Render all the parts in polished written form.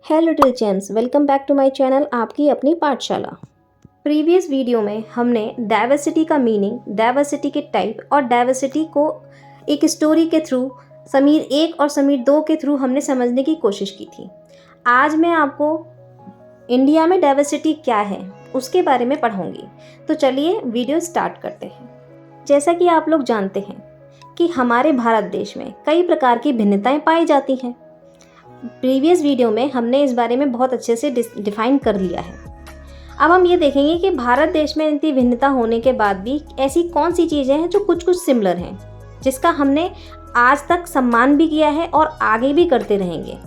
Hello little champs, welcome back to my channel, आपकी अपनी पाठशाला। प्रीवियस वीडियो में हमने डाइवर्सिटी का मीनिंग, डाइवर्सिटी के टाइप और डाइवर्सिटी को एक स्टोरी के थ्रू समीर 1 और समीर 2 के थ्रू हमने समझने की कोशिश की थी। आज मैं आपको इंडिया में डाइवर्सिटी क्या है उसके बारे में पढ़ाऊँगी। तो चलिए वीडियो स्टार्ट करते हैं। जैसा कि आप लोग जानते हैं कि हमारे भारत देश में कई प्रकार की भिन्नताएं पाई जाती हैं। प्रीवियस वीडियो में हमने इस बारे में बहुत अच्छे से डिफाइन कर लिया है। अब हम ये देखेंगे कि भारत देश में इतनी भिन्नता होने के बाद भी ऐसी कौन सी चीज़ें हैं जो कुछ कुछ सिमिलर हैं, जिसका हमने आज तक सम्मान भी किया है और आगे भी करते रहेंगे।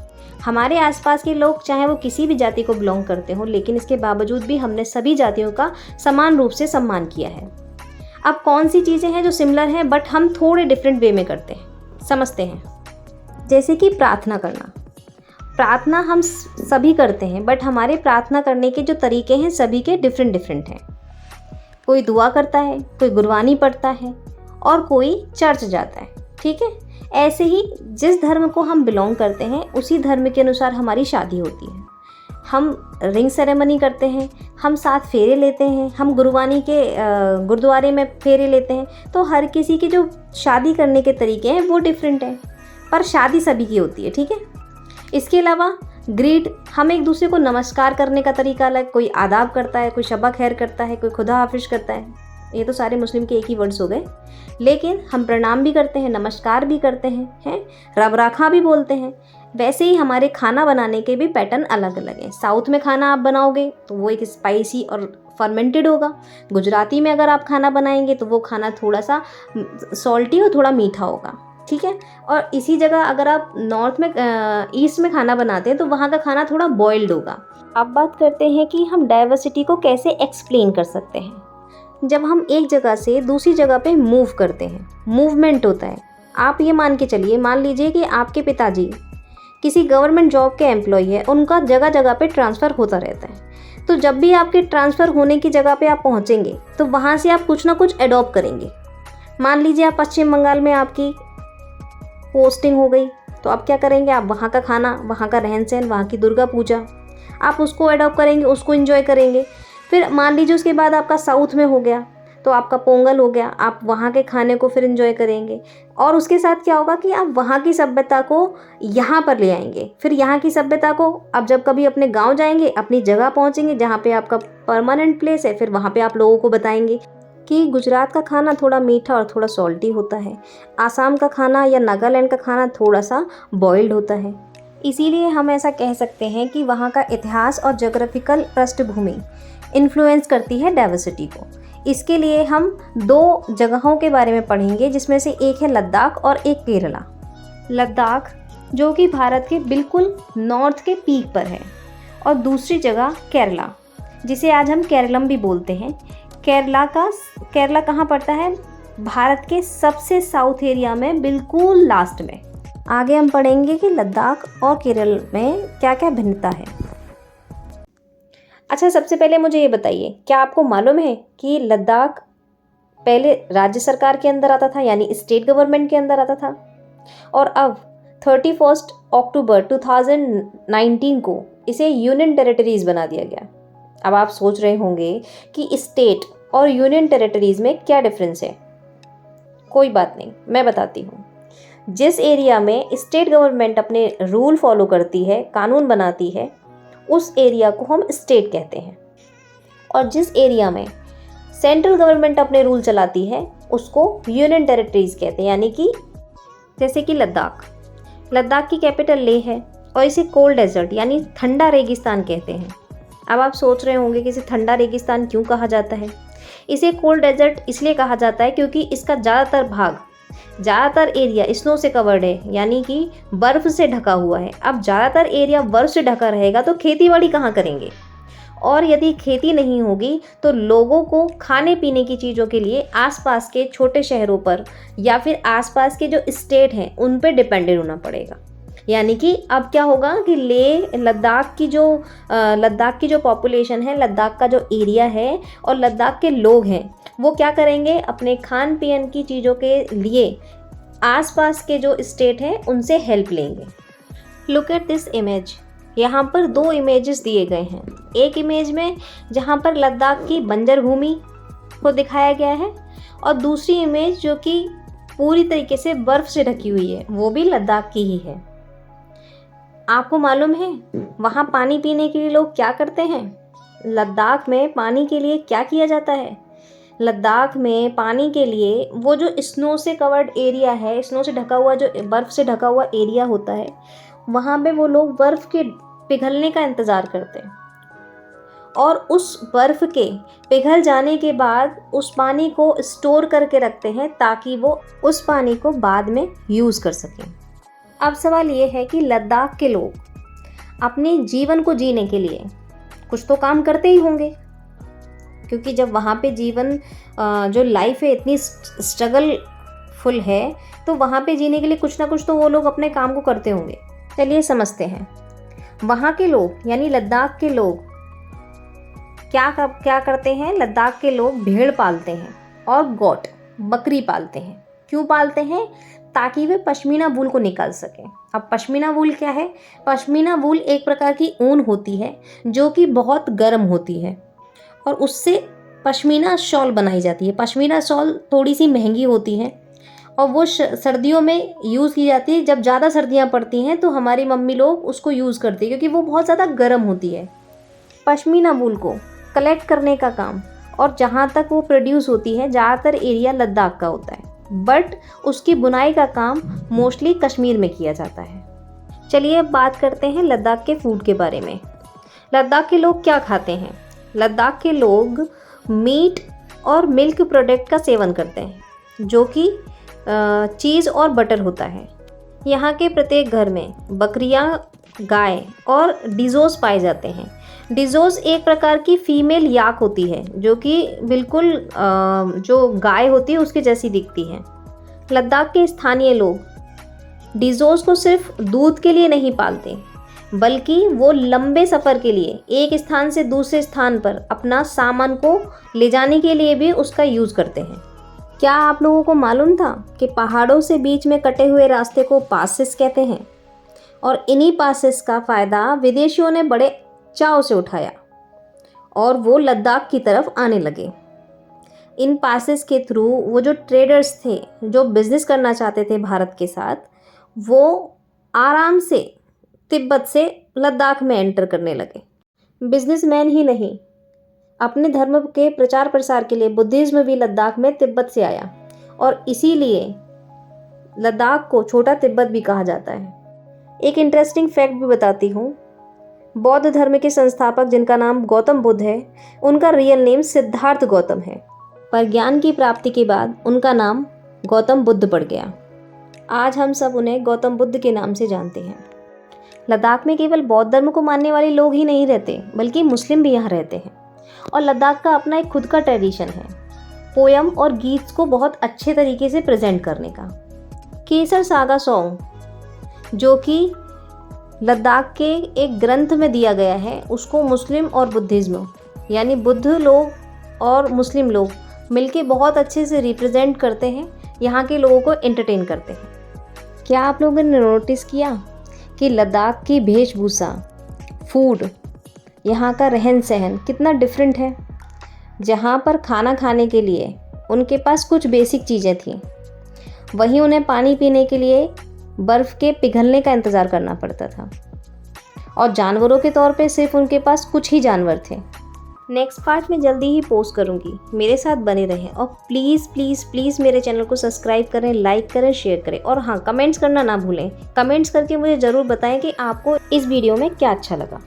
हमारे आसपास के लोग चाहे वो किसी भी जाति को बिलोंग करते हो, लेकिन इसके बावजूद भी हमने सभी जातियों का समान रूप से सम्मान किया है। अब कौन सी चीज़ें हैं जो सिमिलर हैं बट हम थोड़े डिफरेंट वे में करते हैं, समझते हैं। जैसे कि प्रार्थना करना। प्रार्थना हम सभी करते हैं, बट हमारे प्रार्थना करने के जो तरीके हैं सभी के डिफरेंट हैं। कोई दुआ करता है, कोई गुरबानी पढ़ता है और कोई चर्च जाता है, ठीक है। ऐसे ही जिस धर्म को हम बिलोंग करते हैं उसी धर्म के अनुसार हमारी शादी होती है। हम रिंग सेरेमनी करते हैं, हम 7 फेरे लेते हैं, हम गुरबानी के गुरुद्वारे में फेरे लेते हैं। तो हर किसी के जो शादी करने के तरीके हैं वो डिफरेंट हैं, पर शादी सभी की होती है, ठीक है। इसके अलावा ग्रीड, हम एक दूसरे को नमस्कार करने का तरीका अलग, कोई आदाब करता है, कोई शबा खैर करता है, कोई खुदा हाफिज करता है। ये तो सारे मुस्लिम के एक ही वर्ड्स हो गए, लेकिन हम प्रणाम भी करते हैं, नमस्कार भी करते हैं, रब राखा भी बोलते हैं। वैसे ही हमारे खाना बनाने के भी पैटर्न अलग अलग हैं। साउथ में खाना आप बनाओगे तो वो एक स्पाइसी और फर्मेंटेड होगा। गुजराती में अगर आप खाना बनाएंगे तो वो खाना थोड़ा सा सॉल्टी और थोड़ा मीठा होगा, ठीक है। और इसी जगह अगर आप नॉर्थ में ईस्ट में खाना बनाते हैं तो वहाँ का खाना थोड़ा बॉइल्ड होगा। अब बात करते हैं कि हम डाइवर्सिटी को कैसे एक्सप्लेन कर सकते हैं। जब हम एक जगह से दूसरी जगह पे मूव करते हैं, मूवमेंट होता है। आप ये मान के चलिए, मान लीजिए कि आपके पिताजी किसी गवर्नमेंट जॉब के एम्प्लॉय है, उनका जगह जगह पे ट्रांसफ़र होता रहता है। तो जब भी आपके ट्रांसफ़र होने की जगह पे आप पहुँचेंगे तो वहाँ से आप कुछ ना कुछ एडॉप्ट करेंगे। मान लीजिए आप पश्चिम बंगाल में आपकी पोस्टिंग हो गई, तो आप क्या करेंगे, आप वहाँ का खाना, वहाँ का रहन सहन, वहाँ की दुर्गा पूजा, आप उसको अडॉप्ट करेंगे, उसको एंजॉय करेंगे। फिर मान लीजिए उसके बाद आपका साउथ में हो गया तो आपका पोंगल हो गया, आप वहाँ के खाने को फिर एंजॉय करेंगे। और उसके साथ क्या होगा कि आप वहाँ की सभ्यता को यहाँ पर ले आएंगे। फिर यहाँ की सभ्यता को आप जब कभी अपने गाँव जाएंगे, अपनी जगह पहुँचेंगे जहाँ पे आपका परमानेंट प्लेस है, फिर वहाँ पे आप लोगों को बताएंगे कि गुजरात का खाना थोड़ा मीठा और थोड़ा सॉल्टी होता है, आसाम का खाना या नागालैंड का खाना थोड़ा सा बॉइल्ड होता है। इसीलिए हम ऐसा कह सकते हैं कि वहाँ का इतिहास और ज्योग्राफिकल पृष्ठभूमि इन्फ्लुएंस करती है डाइवर्सिटी को। इसके लिए हम 2 जगहों के बारे में पढ़ेंगे, जिसमें से एक है लद्दाख और एक केरला। लद्दाख जो कि भारत के बिल्कुल नॉर्थ के पीक पर है, और दूसरी जगह केरला, जिसे आज हम केरलम भी बोलते हैं। केरला कहाँ पड़ता है? भारत के सबसे साउथ एरिया में, बिल्कुल लास्ट में। आगे हम पढ़ेंगे कि लद्दाख और केरल में क्या क्या भिन्नता है। अच्छा, सबसे पहले मुझे ये बताइए, क्या आपको मालूम है कि लद्दाख पहले राज्य सरकार के अंदर आता था, यानी स्टेट गवर्नमेंट के अंदर आता था, और अब 31 अक्टूबर 2019 को इसे यूनियन टेरिटरीज बना दिया गया। अब आप सोच रहे होंगे कि स्टेट और यूनियन टेरिटरीज में क्या डिफरेंस है। कोई बात नहीं, मैं बताती हूँ। जिस एरिया में स्टेट गवर्नमेंट अपने रूल फॉलो करती है, कानून बनाती है, उस एरिया को हम स्टेट कहते हैं। और जिस एरिया में सेंट्रल गवर्नमेंट अपने रूल चलाती है उसको यूनियन टेरिटरीज कहते हैं। यानी कि जैसे कि लद्दाख की कैपिटल लेह है और इसे कोल्ड डेजर्ट यानी ठंडा रेगिस्तान कहते हैं। अब आप सोच रहे होंगे कि इसे ठंडा रेगिस्तान क्यों कहा जाता है। इसे कोल्ड डेजर्ट इसलिए कहा जाता है क्योंकि इसका ज़्यादातर एरिया स्नो से कवर्ड है, यानी कि बर्फ़ से ढका हुआ है। अब ज़्यादातर एरिया बर्फ़ से ढका रहेगा तो खेतीबाड़ी कहाँ करेंगे, और यदि खेती नहीं होगी तो लोगों को खाने पीने की चीज़ों के लिए आसपास के छोटे शहरों पर या फिर आसपास के जो स्टेट हैं उन पर डिपेंडेंट होना पड़ेगा। यानी कि अब क्या होगा कि लद्दाख की जो पॉपुलेशन है, लद्दाख का जो एरिया है और लद्दाख के लोग हैं, वो क्या करेंगे, अपने खान पीन की चीज़ों के लिए आसपास के जो स्टेट हैं उनसे हेल्प लेंगे। Look at this image. यहाँ पर दो इमेजेस दिए गए हैं। एक इमेज में जहाँ पर लद्दाख की बंजर भूमि को दिखाया गया है और दूसरी इमेज जो कि पूरी तरीके से बर्फ़ से ढकी हुई है, वो भी लद्दाख की ही है। आपको मालूम है वहाँ पानी पीने के लिए लोग क्या करते हैं? लद्दाख में पानी के लिए क्या किया जाता है? लद्दाख में पानी के लिए वो जो स्नो से कवर्ड एरिया है, स्नो से ढका हुआ, जो बर्फ़ से ढका हुआ एरिया होता है, वहाँ पे वो लोग बर्फ़ के पिघलने का इंतज़ार करते हैं और उस बर्फ़ के पिघल जाने के बाद उस पानी को स्टोर करके रखते हैं ताकि वो उस पानी को बाद में यूज़ कर सकें। अब सवाल ये है कि लद्दाख के लोग अपने जीवन को जीने के लिए कुछ तो काम करते ही होंगे, क्योंकि जब वहाँ पे जीवन जो लाइफ है इतनी स्ट्रगल फुल है, तो वहाँ पे जीने के लिए कुछ ना कुछ तो वो लोग अपने काम को करते होंगे। चलिए समझते हैं। वहाँ के लोग यानी लद्दाख के लोग क्या करते हैं? लद्दाख के लोग भेड़ पालते हैं और गोट बकरी पालते हैं। क्यों पालते हैं? ताकि वे पश्मीना वूल को निकाल सकें। अब पश्मीना वूल क्या है? पश्मीना वूल एक प्रकार की ऊन होती है जो कि बहुत गर्म होती है और उससे पश्मीना शॉल बनाई जाती है। पश्मीना शॉल थोड़ी सी महंगी होती है और वो सर्दियों में यूज़ की जाती है। जब ज़्यादा सर्दियाँ पड़ती हैं तो हमारी मम्मी लोग उसको यूज़ करती है, क्योंकि वो बहुत ज़्यादा गर्म होती है। पश्मीना वूल को कलेक्ट करने का काम और जहाँ तक वो प्रोड्यूस होती है, ज़्यादातर एरिया लद्दाख का होता है, बट उसकी बुनाई का काम मोस्टली कश्मीर में किया जाता है। चलिए अब बात करते हैं लद्दाख के फूड के बारे में। लद्दाख के लोग क्या खाते हैं? लद्दाख के लोग मीट और मिल्क प्रोडक्ट का सेवन करते हैं, जो कि चीज़ और बटर होता है। यहाँ के प्रत्येक घर में बकरियाँ, गाय और डिज़ोस पाए जाते हैं। डिज़ोस एक प्रकार की फीमेल याक होती है जो कि बिल्कुल जो गाय होती है उसके जैसी दिखती है। लद्दाख के स्थानीय लोग डिज़ोस को सिर्फ दूध के लिए नहीं पालते, बल्कि वो लंबे सफ़र के लिए एक स्थान से दूसरे स्थान पर अपना सामान को ले जाने के लिए भी उसका यूज़ करते हैं। क्या आप लोगों को मालूम था कि पहाड़ों से बीच में कटे हुए रास्ते को पासेस कहते हैं? और इन्हीं पासेस का फ़ायदा विदेशियों ने बड़े चाव से उठाया और वो लद्दाख की तरफ आने लगे। इन पासेस के थ्रू वो जो ट्रेडर्स थे, जो बिज़नेस करना चाहते थे भारत के साथ, वो आराम से तिब्बत से लद्दाख में एंटर करने लगे। बिजनेसमैन ही नहीं, अपने धर्म के प्रचार प्रसार के लिए बुद्धिज़्म भी लद्दाख में तिब्बत से आया और इसीलिए लद्दाख को छोटा तिब्बत भी कहा जाता है। एक इंटरेस्टिंग फैक्ट भी बताती हूँ। बौद्ध धर्म के संस्थापक जिनका नाम गौतम बुद्ध है, उनका रियल नेम सिद्धार्थ गौतम है, पर ज्ञान की प्राप्ति के बाद उनका नाम गौतम बुद्ध पड़ गया। आज हम सब उन्हें गौतम बुद्ध के नाम से जानते हैं। लद्दाख में केवल बौद्ध धर्म को मानने वाले लोग ही नहीं रहते, बल्कि मुस्लिम भी यहाँ रहते हैं और लद्दाख का अपना एक खुद का ट्रेडिशन है पोयम और गीत को बहुत अच्छे तरीके से प्रेजेंट करने का। केसर सागा सॉन्ग, जो कि लद्दाख के एक ग्रंथ में दिया गया है, उसको मुस्लिम और बुद्धिज़्म यानी बुद्ध लोग और मुस्लिम लोग मिलके बहुत अच्छे से रिप्रेजेंट करते हैं, यहाँ के लोगों को एंटरटेन करते हैं। क्या आप लोगों ने नोटिस किया कि लद्दाख की वेशभूषा, फूड, यहाँ का रहन सहन कितना डिफरेंट है? जहाँ पर खाना खाने के लिए उनके पास कुछ बेसिक चीज़ें थीं, वहीं उन्हें पानी पीने के लिए बर्फ़ के पिघलने का इंतज़ार करना पड़ता था और जानवरों के तौर पे सिर्फ उनके पास कुछ ही जानवर थे। नेक्स्ट पार्ट में जल्दी ही पोस्ट करूँगी, मेरे साथ बने रहें और प्लीज़ प्लीज़ प्लीज़ मेरे चैनल को सब्सक्राइब करें, लाइक करें, शेयर करें और हाँ, कमेंट्स करना ना भूलें। कमेंट्स करके मुझे ज़रूर बताएं कि आपको इस वीडियो में क्या अच्छा लगा।